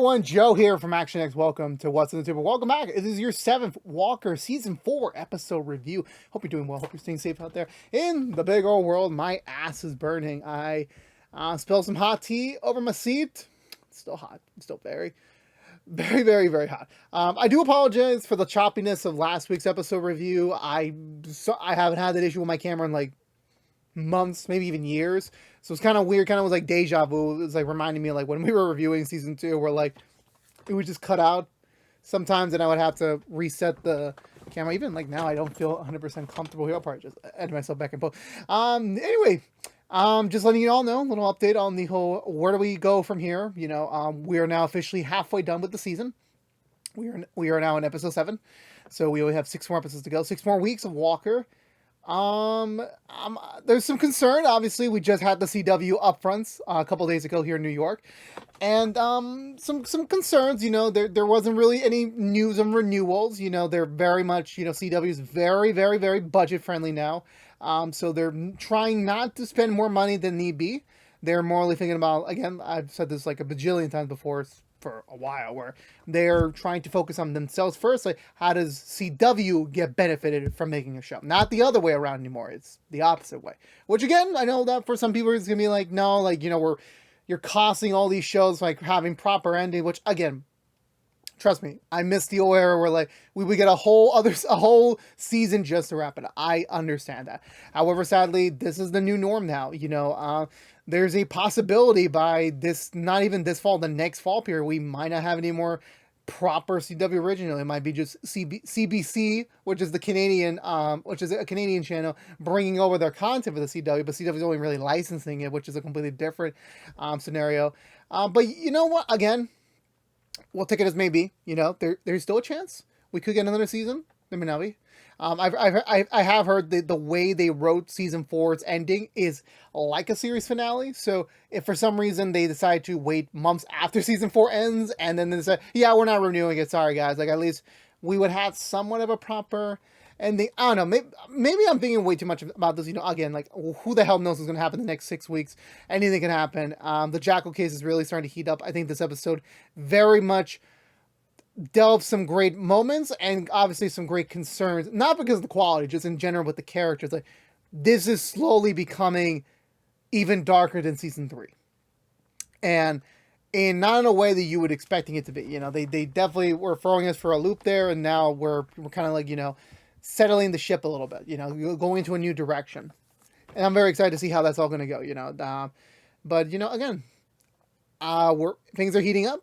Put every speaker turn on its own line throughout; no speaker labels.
everyone, Joe here from ActionX. Welcome to What's in the Tube. Welcome back. This is your 7th Walker Season 4 episode review. Hope you're doing well. Hope you're staying safe out there in the big old world. My ass is burning. I spilled some hot tea over my seat. It's still hot. It's still very, very hot. I do apologize for the choppiness of last week's episode review. I haven't had that issue with my camera in like months, maybe even years. So it's kind of weird, kind of was like deja vu. It was like reminding me of like when we were reviewing season 2, where like it would just cut out sometimes and I would have to reset the camera. Even like now I don't feel 100% comfortable here. I'll probably just edit myself back and post. Anyway, just letting you all know, a little update on the whole where do we go from here. You know, we are now officially halfway done with the season. We are now in episode 7. So we only have 6 more episodes to go. 6 more weeks of Walker. There's some concern. Obviously, we just had the CW upfronts a couple days ago here in New York, and some concerns. You know, there wasn't really any news on renewals. You know, they're very much, you know, CW is very budget friendly now. So they're trying not to spend more money than need be. They're morally thinking about, again, I've said this like a bajillion times before, for a while, where they're trying to focus on themselves first. Like, how does CW get benefited from making a show? Not the other way around anymore. It's the opposite way. Which again, I know that for some people it's gonna be like, no, like, you know, you're costing all these shows like having proper ending. Which again, trust me, I miss the old era where like we would get a whole season just to wrap it up. I understand that. However, sadly, this is the new norm now. You know, there's a possibility by this, not even this fall, the next fall period, we might not have any more proper CW original. It might be just CBC, which is the Canadian, which is a Canadian channel, bringing over their content for the CW, but CW is only really licensing it, which is a completely different scenario. But you know what? Again, we'll take it as maybe. You know, there's still a chance we could get another season. There may not be. I have heard the way they wrote season 4's ending is like a series finale. So if for some reason they decide to wait months after season 4 ends and then they say, yeah, we're not renewing it, sorry guys, like at least we would have somewhat of a proper ending. I don't know, maybe I'm thinking way too much about this. You know, again, like who the hell knows what's going to happen in the next 6 weeks. Anything can happen. The Jackal case is really starting to heat up. I think this episode very much delve some great moments and obviously some great concerns, not because of the quality, just in general with the characters. Like, this is slowly becoming even darker than season 3, and not in a way that you would expecting it to be. You know, they definitely were throwing us for a loop there, and now we're kind of like, you know, settling the ship a little bit, you know, going into a new direction, and I'm very excited to see how that's all going to go. You know, but you know, again, things are heating up.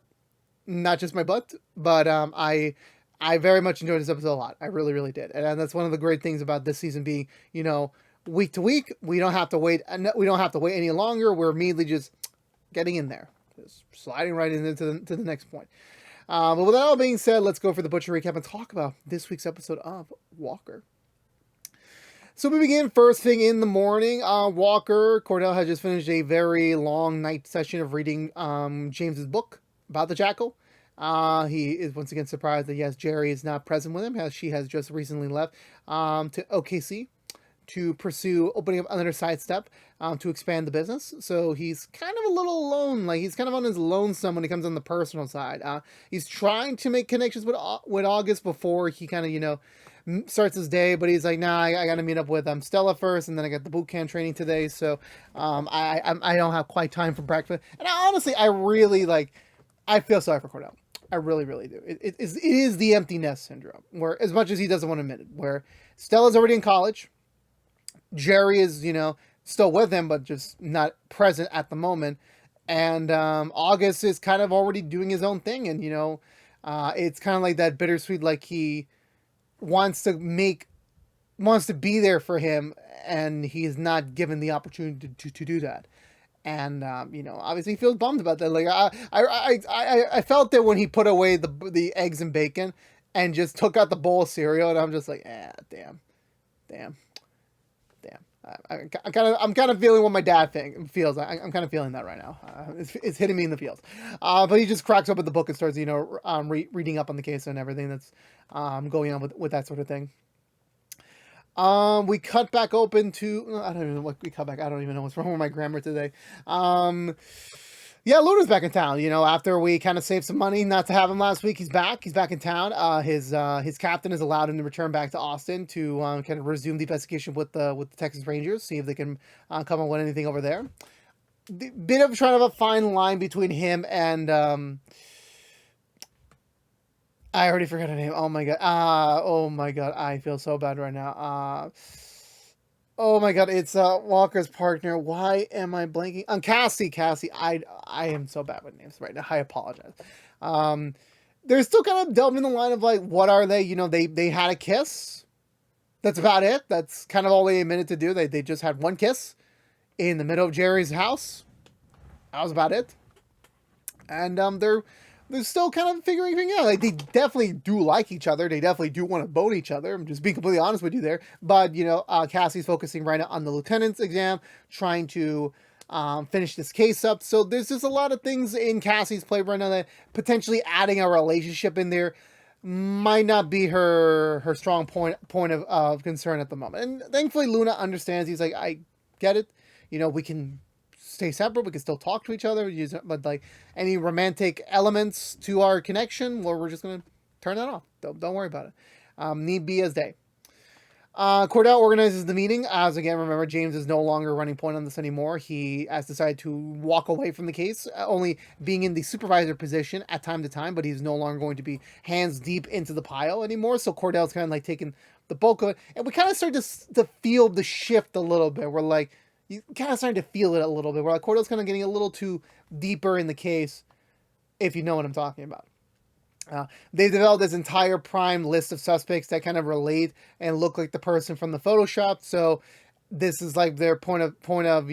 Not just my butt, but I very much enjoyed this episode a lot. I really did, and that's one of the great things about this season being, you know, week to week. We don't have to wait. We don't have to wait any longer. We're immediately just getting in there, just sliding right into the next point. But with that all being said, let's go for the butcher recap and talk about this week's episode of Walker. So we begin first thing in the morning. Walker Cordell has just finished a very long night session of reading James's book about the Jackal. He is once again surprised that yes, Jerry is not present with him, as she has just recently left to OKC to pursue opening up another sidestep to expand the business. So he's kind of a little alone. Like, he's kind of on his lonesome when it comes on the personal side. He's trying to make connections with August before he kind of, you know, starts his day, but he's like, nah, I got to meet up with Stella first, and then I got the boot camp training today, so I don't have quite time for breakfast. And honestly, I feel sorry for Cordell. I really do. It is the empty nest syndrome, where as much as he doesn't want to admit it, where Stella's already in college, Jerry is, you know, still with him, but just not present at the moment, and August is kind of already doing his own thing, and, you know, it's kind of like that bittersweet, like he wants to be there for him, and he's not given the opportunity to do that. And you know, obviously he feels bummed about that. Like, I felt that when he put away the eggs and bacon and just took out the bowl of cereal, and I'm just like, damn. I'm kind of feeling what my dad feels. I'm kind of feeling that right now. It's hitting me in the feels. But he just cracks open the book and starts, you know, reading up on the case and everything that's going on with that sort of thing. We cut back open to, I don't even know what we cut back. I don't even know what's wrong with my grammar today. Yeah, Luna's back in town. After we kind of saved some money not to have him last week, he's back. He's back in town. His captain has allowed him to return back to Austin to kind of resume the investigation with the Texas Rangers, see if they can come and win anything over there. Bit of trying to have a fine line between him and I already forgot her name. Oh my god. Oh my god. I feel so bad right now. Oh my god, it's Walker's partner. Why am I blanking? Cassie. Cassie. I am so bad with names right now. I apologize. Um, they're still kind of delving in the line of like, what are they? They had a kiss. That's about it. That's kind of all they admitted to do. They just had one kiss in the middle of Jerry's house. That was about it. And they're still kind of figuring things out. Like, they definitely do like each other. They definitely do want to bone each other. I'm just being completely honest with you there. But, Cassie's focusing right now on the lieutenant's exam, trying to finish this case up. So there's just a lot of things in Cassie's play right now that potentially adding a relationship in there might not be her strong point of concern at the moment. And thankfully Luna understands. He's like, I get it. We can stay separate. We can still talk to each other, but like any romantic elements to our connection, well, we're just gonna turn that off. Don't worry about it. Need be as day. Cordell organizes the meeting. As again, remember, James is no longer running point on this anymore. He has decided to walk away from the case, only being in the supervisor position at time to time, but he's no longer going to be hands deep into the pile anymore. So Cordell's kind of like taking the bulk of it, and we kind of start to feel the shift a little bit. We're like, you kind of starting to feel it a little bit. Where like Cordell's kind of getting a little too deeper in the case, if you know what I'm talking about. They've developed this entire prime list of suspects that kind of relate and look like the person from the Photoshop. So this is like their point of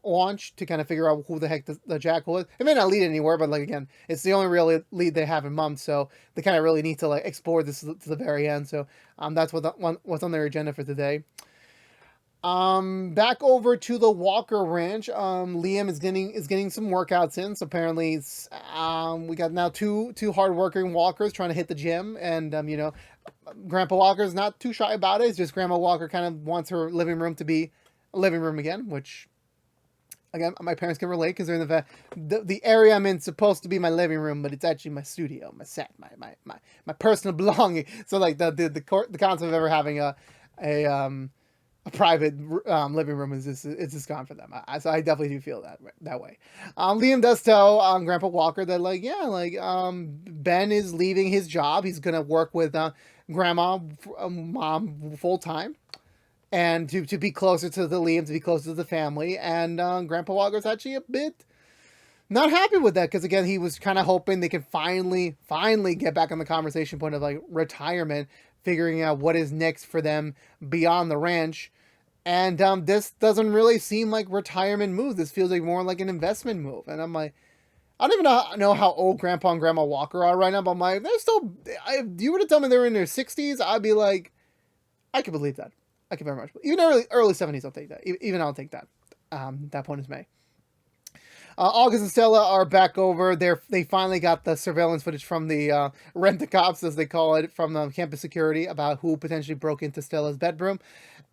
launch to kind of figure out who the heck the jackal is. It may not lead anywhere, but like again, it's the only real lead they have in months. So they kind of really need to like explore this to the very end. So that's what's on their agenda for today. Back over to the Walker Ranch. Liam is getting some workouts in. So apparently, we got now two hardworking Walkers trying to hit the gym, and Grandpa Walker's not too shy about it. It's just Grandma Walker kind of wants her living room to be a living room again, which again my parents can relate because they're in the area I'm in is supposed to be my living room, but it's actually my studio, my set, my personal belonging. So like the concept of ever having a private living room is just gone for them. So I definitely do feel that way. Liam does tell Grandpa Walker that Ben is leaving his job. He's gonna work with Grandma Mom full time, and to be closer to the Liam, to be closer to the family. And Grandpa Walker's actually a bit not happy with that because again he was kind of hoping they could finally get back on the conversation point of like retirement, figuring out what is next for them beyond the ranch. And this doesn't really seem like retirement move. This feels like more like an investment move. And I'm like, I don't even know how old Grandpa and Grandma Walker are right now, but I'm like, they're still, if you were to tell me they're in their 60s, I'd be like, I could believe that. I could very much. Even early 70s, I'll take that. Even I'll take that. That point is made. August and Stella are back over. They finally got the surveillance footage from the rent-a-cops, as they call it, from campus security about who potentially broke into Stella's bedroom.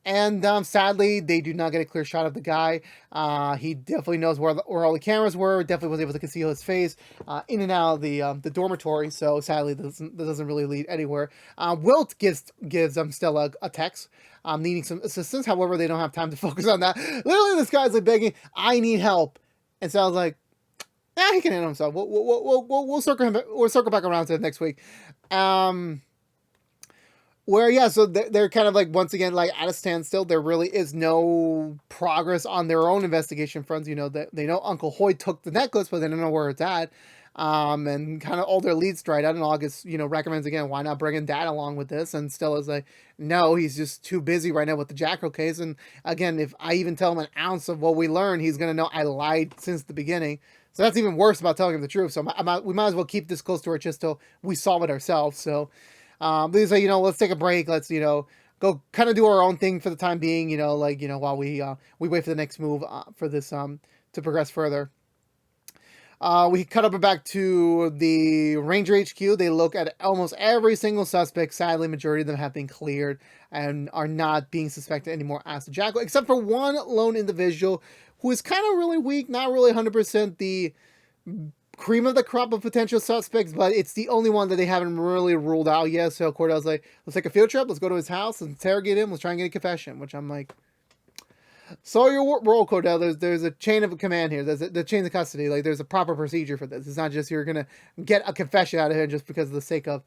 And sadly, they do not get a clear shot of the guy. He definitely knows where all the cameras were. Definitely was able to conceal his face in and out of the dormitory. So sadly, that doesn't really lead anywhere. Wilt gives Stella a text, needing some assistance. However, they don't have time to focus on that. Literally, this guy's like begging, "I need help." And so I was like, he can handle himself. We'll circle back around to it next week. So they're kind of like, once again, like at a standstill. There really is no progress on their own investigation fronts. They know Uncle Hoyt took the necklace, but they don't know where it's at. And kind of all their leads dried out. And August, recommends again, why not bring in Dad along with this? And Stella's like, no, he's just too busy right now with the Jackal case. And again, if I even tell him an ounce of what we learned, he's going to know I lied since the beginning. So that's even worse about telling him the truth. So we might as well keep this close to our chest till we solve it ourselves. So, these are, let's take a break. Let's, go kind of do our own thing for the time being, while we wait for the next move, for this, to progress further. We cut up back to the Ranger HQ. They look at almost every single suspect. Sadly, majority of them have been cleared and are not being suspected anymore as the Jackal, except for one lone individual who is kind of really weak, not really 100% the cream of the crop of potential suspects, but it's the only one that they haven't really ruled out yet. So Cordell's like, let's take a field trip, let's go to his house, let's interrogate him, let's try and get a confession, which I'm like, so your role, Cordell, there's a chain of command here. There's the chain of custody. Like, there's a proper procedure for this. It's not just you're going to get a confession out of him just because of the sake of,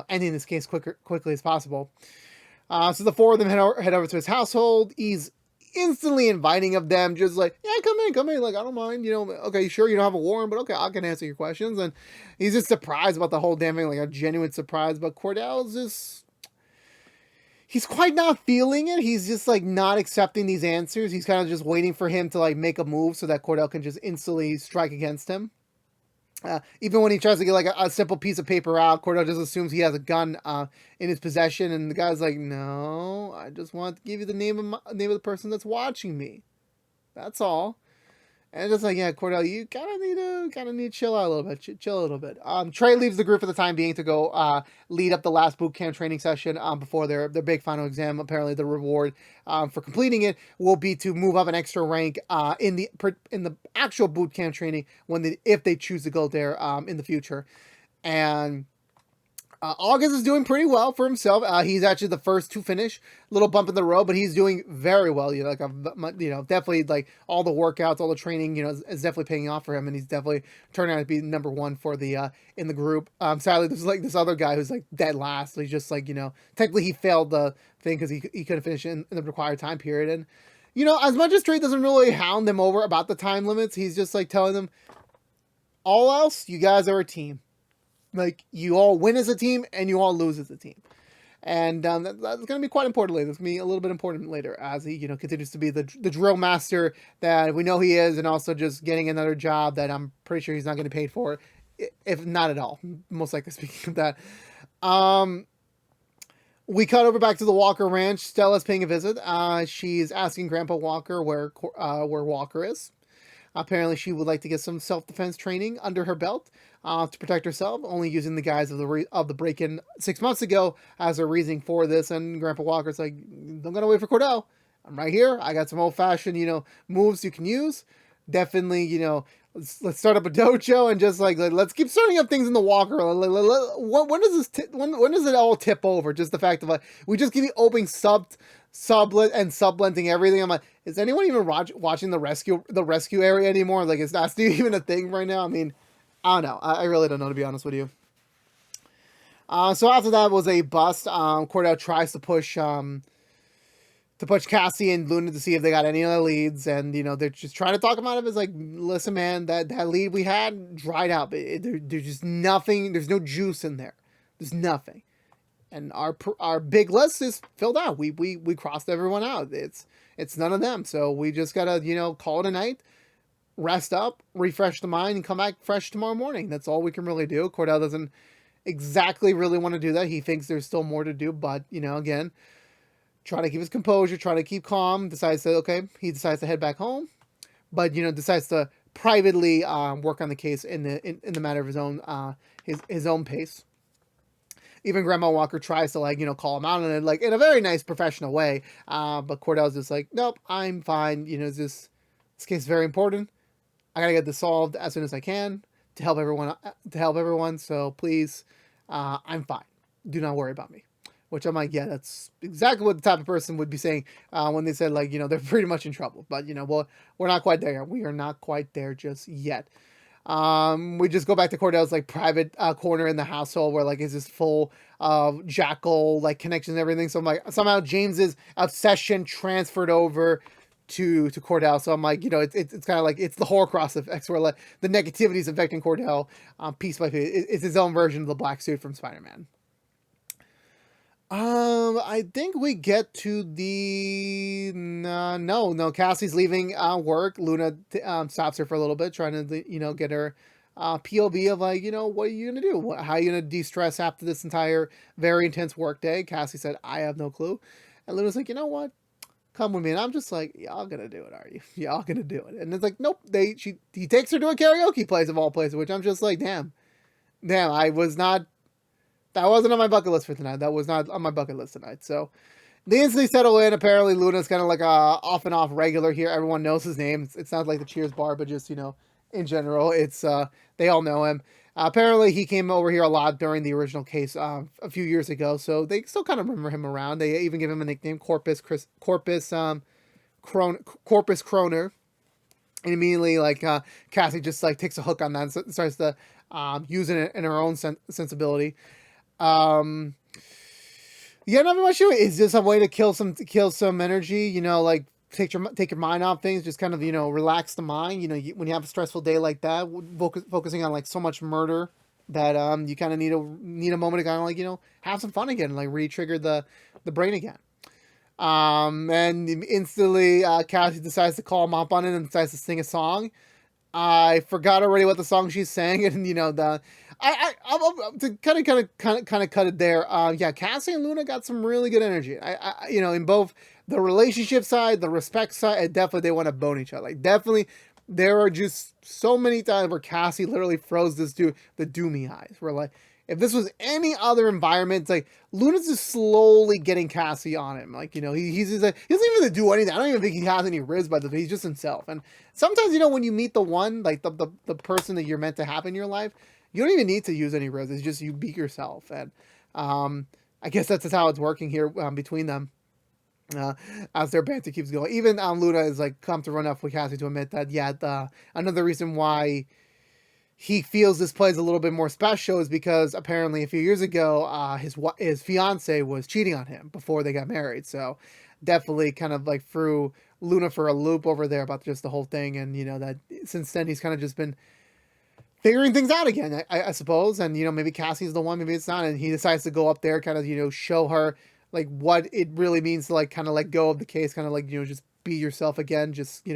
ending this case quickly as possible. So the four of them head over to his household. He's instantly inviting of them, just like, yeah, come in. Like, I don't mind, okay, sure, you don't have a warrant, but okay, I can answer your questions. And he's just surprised about the whole damn thing, like a genuine surprise. But Cordell's just, he's quite not feeling it. He's just like not accepting these answers. He's kind of just waiting for him to like make a move so that Cordell can just instantly strike against him. Even when he tries to get like a simple piece of paper out, Cordell just assumes he has a gun in his possession, and the guy's like, "No, I just want to give you the name of the person that's watching me. That's all." And it's just like, yeah, Cordell, you kind of need to chill out a little bit. Chill a little bit. Trey leaves the group for the time being to go lead up the last boot camp training session before their big final exam. Apparently, the reward for completing it will be to move up an extra rank in the actual boot camp training if they choose to go there in the future. And August is doing pretty well for himself. He's actually the first to finish. Little bump in the road, but he's doing very well. Definitely like all the workouts, all the training, is definitely paying off for him, and he's definitely turning out to be number one for the in the group. Sadly, there's like this other guy who's like dead last. He's just like technically he failed the thing because he couldn't finish in the required time period. And as much as Trey doesn't really hound them over about the time limits, he's just like telling them, all else, you guys are a team. Like, you all win as a team, and you all lose as a team. And that's going to be quite important later. It's going to be a little bit important later as he, continues to be the drill master that we know he is, and also just getting another job that I'm pretty sure he's not going to be paid for, if not at all. Most likely, speaking of that. We cut over back to the Walker Ranch. Stella's paying a visit. She's asking Grandpa Walker where Walker is. Apparently, she would like to get some self-defense training under her belt to protect herself, only using the guise of the break-in 6 months ago as a reasoning for this. And Grandpa Walker's like, "Don't gotta wait for Cordell. I'm right here. I got some old-fashioned, moves you can use. Definitely, let's start up a dojo and just like let's keep starting up things in the Walker. When does when does it all tip over? Just the fact of like we just keep opening subletting everything. I'm like, is anyone even watching the rescue area anymore? Like, is that even a thing right now? I mean, I don't know. I really don't know, to be honest with you. So after that was a bust. Cordell tries to push Cassie and Luna to see if they got any other leads, and they're just trying to talk him out of it. It's like, listen, man, that lead we had dried up. There's just nothing. There's no juice in there. There's nothing. And our big list is filled out. We crossed everyone out. It's none of them. So we just gotta call it a night, rest up, refresh the mind, and come back fresh tomorrow morning. That's all we can really do. Cordell doesn't exactly really want to do that. He thinks there's still more to do, but again, try to keep his composure, try to keep calm. He decides to head back home, but decides to privately work on the case in the matter of his own pace. Even Grandma Walker tries to call him out on it in a very nice professional way. But Cordell's just like, nope, I'm fine. This case is very important. I gotta get this solved as soon as I can to help everyone. So please, I'm fine. Do not worry about me. Which I'm like, yeah, that's exactly what the type of person would be saying when they said they're pretty much in trouble. But we're not quite there. We are not quite there just yet. We just go back to Cordell's private corner in the household where it's just full of Jackal connections and everything. So I'm like, somehow James's obsession transferred over to Cordell. So I'm like, it's kind of it's the Horcrux effect where the negativity is affecting Cordell piece by piece. It's his own version of the black suit from Spider-Man. I think we get to the no. Cassie's leaving work. Luna stops her for a little bit, trying to get her POV of what are you gonna do? How are you gonna de-stress after this entire very intense work day? Cassie said, "I have no clue," and Luna's like, "You know what? Come with me." And I'm just like, "Y'all gonna do it, are you? Y'all gonna do it?" And it's like, nope. He takes her to a karaoke place of all places, which I'm just like, damn. That wasn't on my bucket list for tonight. That was not on my bucket list tonight. So They instantly settle in. Apparently, Luna's kind of like a off and off regular here. Everyone knows his name. It's not like the Cheers bar, but just in general, it's they all know him. Apparently, he came over here a lot during the original case a few years ago, so they still kind of remember him around. They even give him a nickname, Corpus Kroner. And immediately, like Cassie just like takes a hook on that and starts to using it in her own sensibility. Um, Yeah, nothing much to it. It's just a way to kill some energy. Like take your mind off things. Just kind of relax the mind. When you have a stressful day like that, focusing on like so much murder that you kind of need a moment to kind of like have some fun again, like re-trigger the brain again. And instantly, Cassie decides to call him up on it and decides to sing a song. I forgot already what the song she's sang, and I'll to kind of cut it there. Yeah, Cassie and Luna got some really good energy. In both the relationship side, the respect side, and definitely they want to bone each other. Like definitely, there are just so many times where Cassie literally throws this dude the doomy eyes. Where like, if this was any other environment, it's like Luna's just slowly getting Cassie on him. Like, he's just like, he doesn't even do anything. I don't even think he has any riz by the way. He's just himself. And sometimes, when you meet the one, like the person that you're meant to have in your life, you don't even need to use any riz. It's just you be yourself. And I guess that's just how it's working here between them. As their banter keeps going. Even Luna is like come to run up with Cassie to admit that, yeah, another reason why he feels this play is a little bit more special is because apparently a few years ago, his fiance was cheating on him before they got married. So definitely kind of like threw Luna for a loop over there about just the whole thing. And, that since then he's kind of just been figuring things out again, I suppose. And, maybe Cassie's the one, maybe it's not. And he decides to go up there, kind of, show her like what it really means to like kind of let go of the case, kind of like, just be yourself again. Just,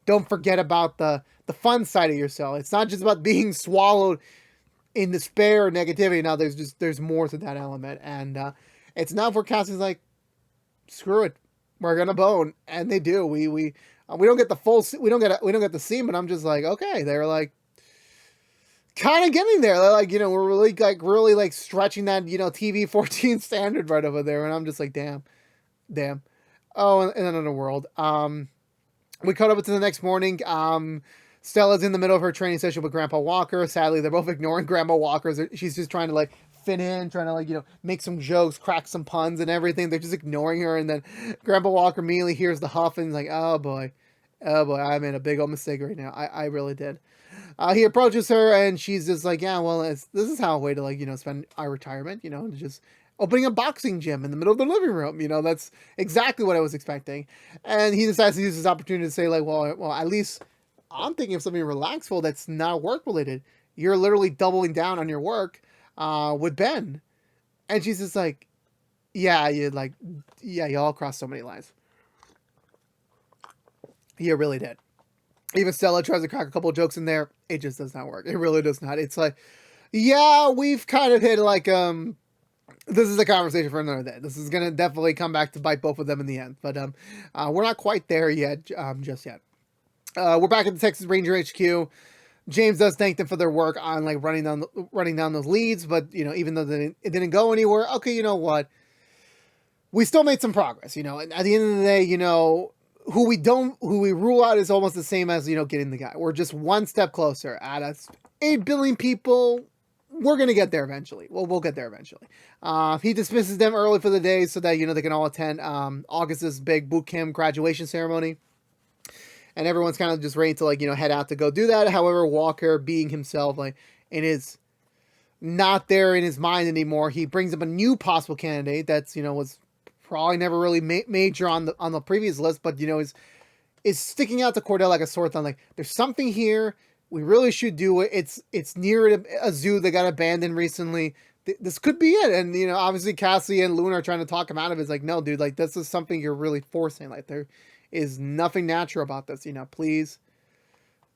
don't forget about the fun side of yourself. It's not just about being swallowed in despair or negativity. Now there's more to that element. And it's not for Cassie's like, screw it, we're gonna bone. And they do. We don't get the full, we don't get the scene, but I'm just like, okay, they're like kind of getting there. They're like, we're really like stretching that, TV 14 standard right over there. And I'm just like, damn. Oh, in another world. We cut up to the next morning. Stella's in the middle of her training session with Grandpa Walker. Sadly, they're both ignoring Grandpa Walker. She's just trying to like fit in, trying to like, make some jokes, crack some puns and everything. They're just ignoring her. And then Grandpa Walker immediately hears the huff and is like, oh boy, I made a big old mistake right now. I really did. He approaches her and she's just like, yeah, well, this is how a way to like, spend our retirement, just opening a boxing gym in the middle of the living room. That's exactly what I was expecting. And he decides to use this opportunity to say like, well, at least I'm thinking of something relaxful that's not work related. You're literally doubling down on your work with Ben. And she's just like, yeah, you all crossed so many lines. You really did. Even Stella tries to crack a couple of jokes in there. It just does not work. It really does not. It's like, yeah, we've kind of hit like, this is a conversation for another day. This is going to definitely come back to bite both of them in the end. But we're not quite there yet, just yet. We're back at the Texas Ranger HQ. James does thank them for their work on like running down those leads. But, even though it didn't go anywhere, okay, you know what? We still made some progress, and at the end of the day, who we rule out is almost the same as, getting the guy. We're just one step closer. Out of 8 billion people, we're going to get there eventually. We'll get there eventually. He dismisses them early for the day so that, they can all attend August's big boot camp graduation ceremony. And everyone's kind of just ready to, like, head out to go do that. However, Walker, being himself, like, it is not there in his mind anymore. He brings up a new possible candidate that's, was probably never really major on the previous list, but is sticking out to Cordell like a sore thumb. Like, there's something here. We really should do it. It's near a zoo that got abandoned recently. This could be it. And obviously Cassie and Luna are trying to talk him out of it. It's like, no, dude, like this is something you're really forcing. Like there is nothing natural about this. Please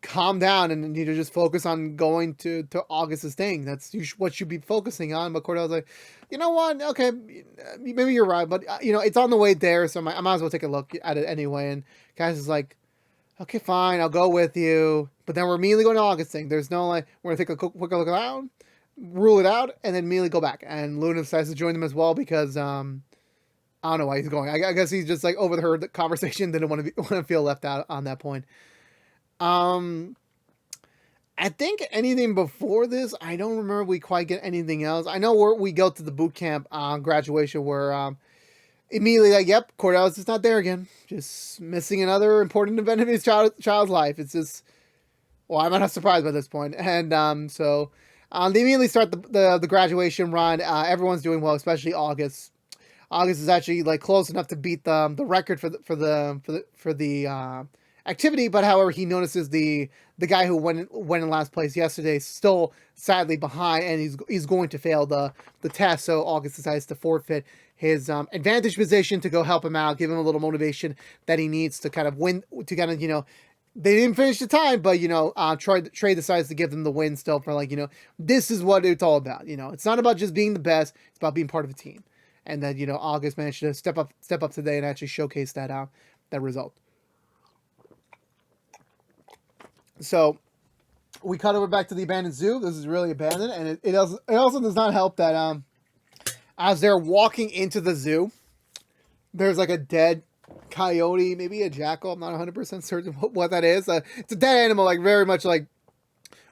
calm down and just focus on going to August's thing. That's what you'd be focusing on. But Cordell's like, you know what? Okay, maybe you're right, but it's on the way there, so I might as well take a look at it anyway. And Cassie's like, okay, fine, I'll go with you. But then we're immediately going to August thing. There's no like, we're gonna take a quick look around, rule it out, and then immediately go back. And Luna decides to join them as well because I don't know why he's going. I guess he's just like overheard the conversation, didn't want to want to feel left out on that point. Um, I think anything before this, I don't remember we quite get anything else. I know we go to the boot camp graduation where immediately like, yep, Cordell's just not there again. Just missing another important event in his child's life. It's just, well, I'm not surprised by this point. And they immediately start the graduation run. Everyone's doing well, especially August. August is actually like close enough to beat the record for the activity, but however, he notices the guy who went in last place yesterday still sadly behind, and he's going to fail the test. So August decides to forfeit his advantage position to go help him out, give him a little motivation that he needs to kind of win, to kind of, they didn't finish the time, but Trey decides to give them the win still for like, this is what it's all about. It's not about just being the best, it's about being part of a team. And then, August managed to step up today and actually showcase that result. So we cut over back to the abandoned zoo. This is really abandoned, and it also does not help that as they're walking into the zoo, there's like a dead coyote, maybe a jackal. I'm not 100% certain what that is. It's a dead animal, like very much like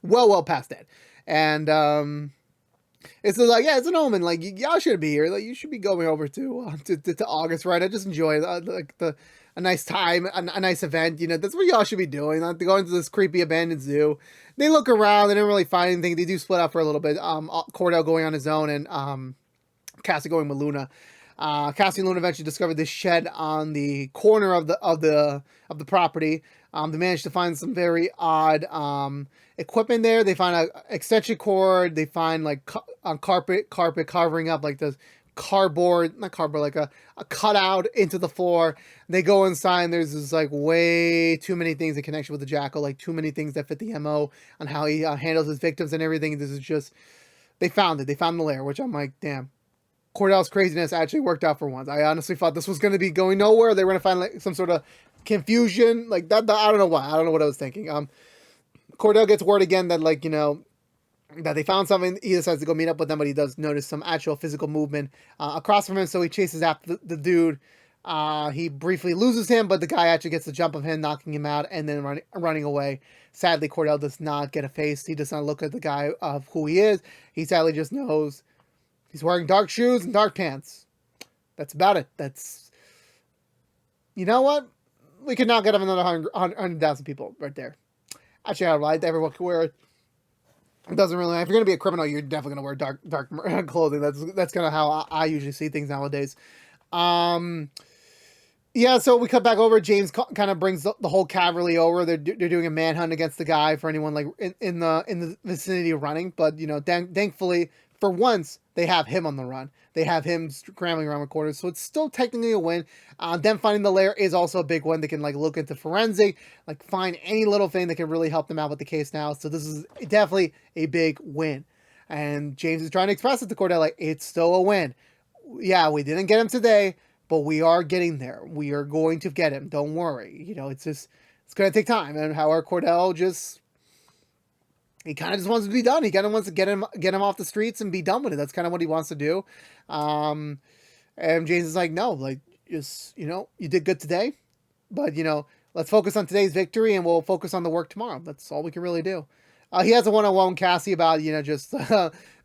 well past dead, and it's like, yeah, it's an omen. Like y'all should be here. Like you should be going over to August, right? I just enjoy like a nice time, a nice event. That's what y'all should be doing. Like, going to this creepy abandoned zoo. They look around. They don't really find anything. They do split up for a little bit. Cordell going on his own, and Cassie going with Luna. Cassie and Luna eventually discovered this shed on the corner of the property. They managed to find some very odd equipment there. They find an extension cord. They find like carpet covering up like this not cardboard, like a cutout into the floor. They go inside, and there's just like way too many things in connection with the jackal, like too many things that fit the MO on how he handles his victims and everything. This is just, they found the lair, which I'm like, damn. Cordell's craziness actually worked out for once. I honestly thought this was going to be going nowhere. They were going to find like some sort of confusion, like that. I don't know why. I don't know what I was thinking. Cordell gets word again that like, that they found something. He decides to go meet up with them, but he does notice some actual physical movement across from him. So he chases after the dude. He briefly loses him, but the guy actually gets the jump of him, knocking him out, and then running away. Sadly, Cordell does not get a face. He does not look at the guy of who he is. He sadly just knows he's wearing dark shoes and dark pants. That's about it. That's, you know what? We could not get him another 100,000 people right there. Actually, I lied. Everyone can wear it. It doesn't really. If you're gonna be a criminal, you're definitely gonna wear dark clothing. That's kind of how I usually see things nowadays. Yeah. So we cut back over. James kind of brings the whole cavalry over. They're doing a manhunt against the guy for anyone like in the vicinity of running. But thankfully for once they have him on the run. They have him scrambling around the corners. So it's still technically a win. Them finding the lair is also a big one. They can like look into forensic, like find any little thing that can really help them out with the case now. So this is definitely a big win. And James is trying to express it to Cordell like, it's still a win. Yeah, we didn't get him today, but we are getting there. We are going to get him. Don't worry. It's going to take time. And however, Cordell he kind of just wants to be done. He kind of wants to get him off the streets and be done with it. That's kind of what he wants to do. And James is like, no, like, just, you did good today, but, let's focus on today's victory and we'll focus on the work tomorrow. That's all we can really do. He has a one-on-one with Cassie about, just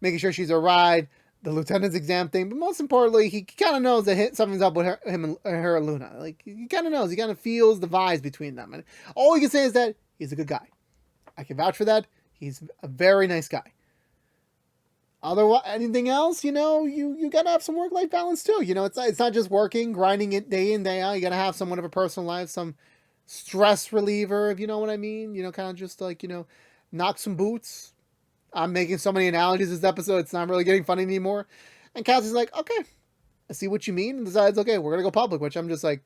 making sure she's all right, the lieutenant's exam thing. But most importantly, he kind of knows that something's up with him and her and Luna. Like, he kind of knows. He kind of feels the vibes between them. And all he can say is that he's a good guy. I can vouch for that. He's a very nice guy. Otherwise, anything else, you gotta have some work-life balance too. It's not just working, grinding it day in, day out. You gotta have somewhat of a personal life, some stress reliever, if you know what I mean. Kind of just like, knock some boots. I'm making so many analogies this episode, it's not really getting funny anymore. And Cassie's like, okay, I see what you mean. And decides, okay, we're gonna go public, which I'm just like,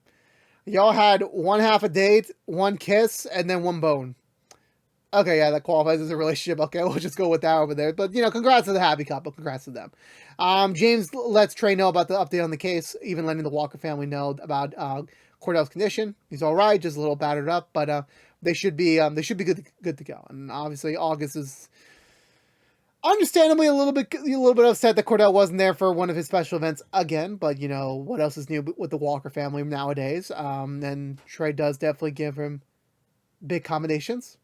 y'all had one half a date, one kiss, and then one bone. Okay, yeah, that qualifies as a relationship. Okay, we'll just go with that over there. But, congrats to the happy couple. Congrats to them. James lets Trey know about the update on the case, even letting the Walker family know about Cordell's condition. He's all right, just a little battered up, but they should be good to go. And obviously, August understandably a little bit upset that Cordell wasn't there for one of his special events again. But you know what else is new with the Walker family nowadays? And Trey does definitely give him big accommodations.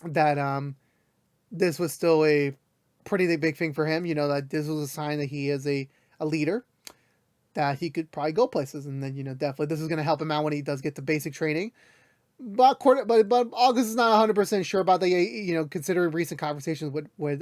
That this was still a pretty big thing for him. You know that this was a sign that he is a leader, that he could probably go places, and then you know definitely this is going to help him out when he does get to basic training. But August is not 100% sure about the, you know, considering recent conversations with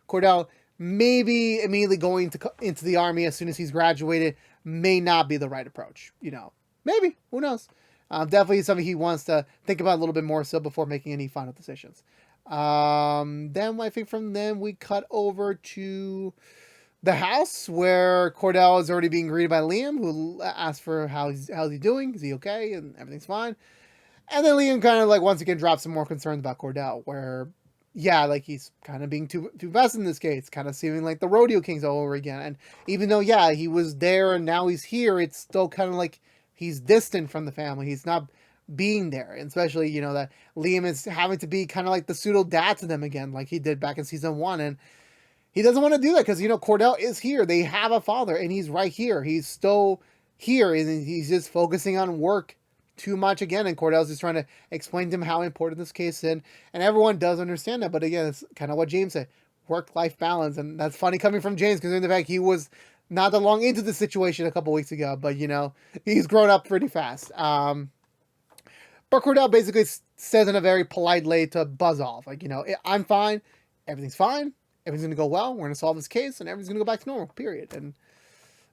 Cordell, maybe immediately going into the army as soon as he's graduated may not be the right approach. You know, maybe, who knows? Definitely something he wants to think about a little bit more so before making any final decisions. Then I think from then we cut over to the house where Cordell is already being greeted by Liam, who asks for how's he doing? Is he okay? And everything's fine. And then Liam kind of like once again drops some more concerns about Cordell, where yeah, like he's kind of being too fast in this case, kind of seeming like the rodeo kings all over again. And even though yeah, he was there and now he's here, it's still kind of like he's distant from the family. He's not being there, and especially you know that Liam is having to be kind of like the pseudo dad to them again, like he did back in season 1, and he doesn't want to do that because you know Cordell is here. They have a father, and he's right here. He's still here, and he's just focusing on work too much again, and Cordell's just trying to explain to him how important this case is, and everyone does understand that. But again, it's kind of what James said, work-life balance, and that's funny coming from James, considering the fact he was not that long into the situation a couple weeks ago, but you know, he's grown up pretty fast. But Cordell basically says in a very polite way to buzz off, like, you know, I'm fine, everything's fine, everything's gonna go well, we're gonna solve this case, and everything's gonna go back to normal, period. And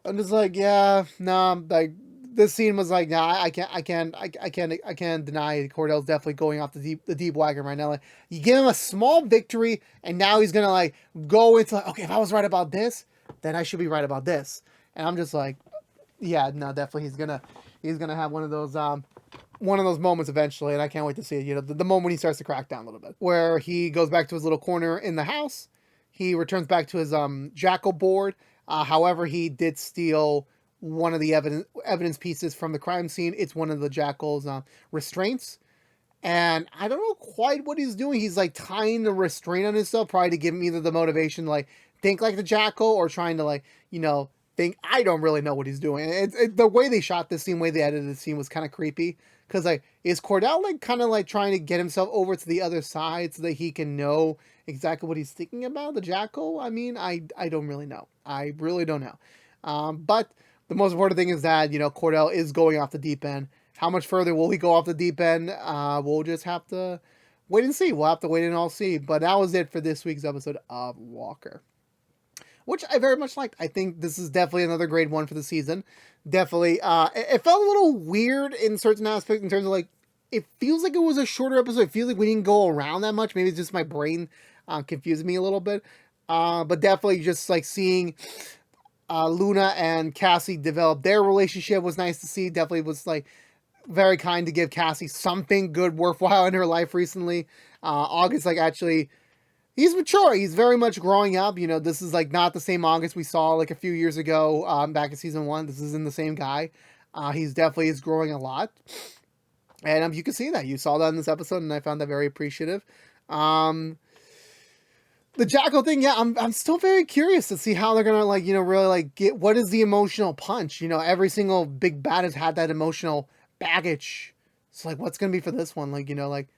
I'm just like, yeah, no, like, this scene was like, nah, I can't deny Cordell's definitely going off the deep wagon right now. Like, you give him a small victory, and now he's gonna like go into like, okay, if I was right about this, then I should be right about this. And I'm just like, yeah, no, definitely he's gonna have one of those moments eventually, and I can't wait to see it. You know, the moment he starts to crack down a little bit, where he goes back to his little corner in the house. He returns back to his jackal board. However, he did steal one of the evidence pieces from the crime scene. It's one of the jackal's restraints, and I don't know quite what he's doing. He's like tying the restraint on himself, probably to give him either the motivation to like think like the jackal, or trying to like, you know, think. I don't really know what he's doing. The way they shot this scene, the way they edited the scene was kind of creepy. Because like, is Cordell like kind of like trying to get himself over to the other side so that he can know exactly what he's thinking about the jackal? I mean, I don't really know. I really don't know. But the most important thing is that, you know, Cordell is going off the deep end. How much further will he go off the deep end? We'll just have to wait and see. We'll have to wait and all see. But that was it for this week's episode of Walker, which I very much liked. I think this is definitely another grade 1 for the season. Definitely. It felt a little weird in certain aspects in terms of like, it feels like it was a shorter episode. It feels like we didn't go around that much. Maybe it's just my brain confused me a little bit. But definitely just like seeing Luna and Cassie develop their relationship was nice to see. Definitely was like very kind to give Cassie something good, worthwhile in her life recently. August like actually, he's mature. He's very much growing up. You know, this is like not the same August we saw like a few years ago back in season 1. This isn't the same guy. He's definitely is growing a lot. And you can see that. You saw that in this episode, and I found that very appreciative. The jackal thing, yeah, I'm still very curious to see how they're gonna like, you know, really like get what is the emotional punch. You know, every single big bad has had that emotional baggage. So like, what's gonna be for this one? Like, you know, like,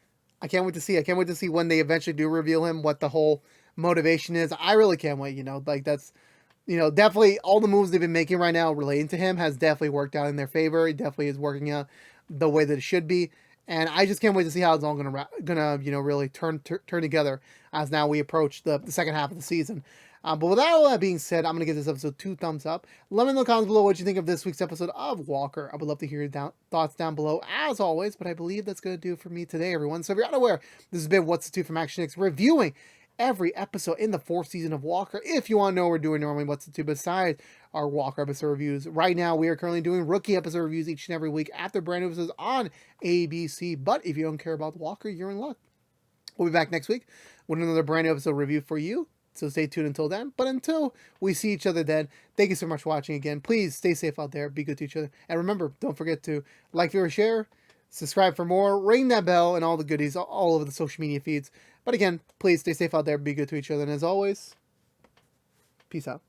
I can't wait to see. I can't wait to see when they eventually do reveal him, what the whole motivation is. I really can't wait. You know, like that's, you know, definitely all the moves they've been making right now relating to him has definitely worked out in their favor. It definitely is working out the way that it should be. And I just can't wait to see how it's all gonna you know, really turn together as now we approach the second half of the season. But with all that being said, I'm going to give this episode 2 thumbs up. Let me know in the comments below what you think of this week's episode of Walker. I would love to hear your thoughts down below, as always. But I believe that's going to do it for me today, everyone. So if you're unaware, this has been What's the 2 from ActionX, reviewing every episode in the 4th season of Walker. If you want to know what we're doing normally, What's the 2 besides our Walker episode reviews. Right now, we are currently doing rookie episode reviews each and every week after brand new episodes on ABC. But if you don't care about Walker, you're in luck. We'll be back next week with another brand new episode review for you. So stay tuned until then. But until we see each other then, thank you so much for watching again. Please stay safe out there. Be good to each other. And remember, don't forget to like, favorite, share, subscribe for more, ring that bell, and all the goodies all over the social media feeds. But again, please stay safe out there, be good to each other, and as always, peace out.